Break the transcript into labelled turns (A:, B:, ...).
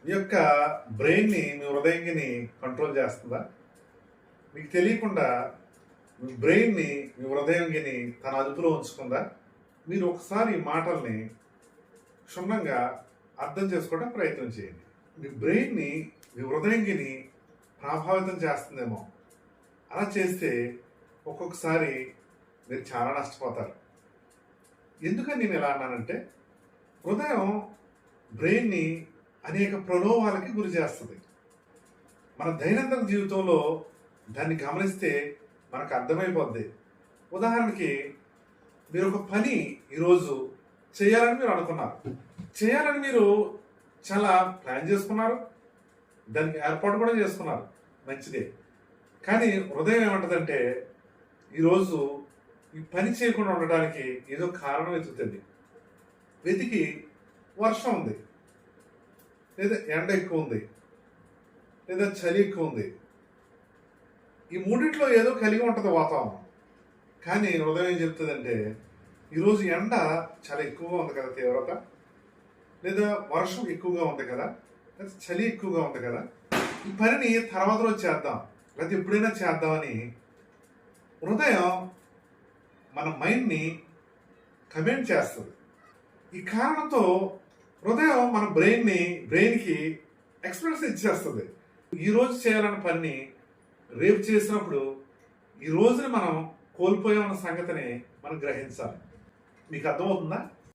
A: మీ యొక్క బ్రెయిన్ని, మీ హృదయంగిని కంట్రోల్ చేస్తుందా? మీకు తెలియకుండా మీ బ్రెయిన్ని, మీ హృదయంగిని తన అదుపులో ఉంచుకుందా? మీరు ఒకసారి ఈ మాటల్ని క్షుణ్ణంగా అర్థం చేసుకోవడం ప్రయత్నం చేయండి. మీ బ్రెయిన్ని, మీ హృదయంగిని ప్రభావితం చేస్తుందేమో. అలా చేస్తే ఒక్కొక్కసారి మీరు చాలా నష్టపోతారు. ఎందుకని నేను ఎలా అన్నానంటే, హృదయం బ్రెయిన్ని అనేక ప్రలోభాలకి గురి చేస్తుంది. మన దైనందిన జీవితంలో దాన్ని గమనిస్తే మనకు అర్థమైపోద్ది. ఉదాహరణకి, మీరు ఒక పని ఈరోజు చేయాలని మీరు అనుకున్నారు. చేయాలని మీరు చాలా ప్లాన్ చేసుకున్నారు, దానికి ఏర్పాటు కూడా చేసుకున్నారు, మంచిదే. కానీ హృదయం ఏమంటుందంటే, ఈరోజు ఈ పని చేయకుండా ఉండడానికి ఏదో కారణం వెతుకుతుంది. వెతికి వర్షం ఉంది, లేదా ఎండ ఎక్కువ ఉంది, లేదా చలి ఎక్కువ ఉంది, ఈ మూడిట్లో ఏదో కలిగి ఉంటుంది వాతావరణం. కానీ హృదయం ఏం చెప్తుందంటే, ఈరోజు ఎండ చాలా ఎక్కువగా ఉంది కదా, తీవ్రత, లేదా వర్షం ఎక్కువగా ఉంది కదా, లేదా చలి ఎక్కువగా ఉంది కదా, ఈ పనిని తర్వాత రోజు చేద్దాం, లేకపోతే ఎప్పుడైనా చేద్దామని హృదయం మన మైండ్ని కమెంట్ చేస్తుంది. ఈ కారణంతో హృదయం మన బ్రెయిన్కి ఎక్స్ప్రెషన్ ఇచ్చేస్తుంది. ఈరోజు చేయాలన్న పని రేపు చేసినప్పుడు ఈ రోజుని మనం కోల్పోయామన్న సంగతిని మనం గ్రహించాలి. మీకు అర్థమవుతుందా?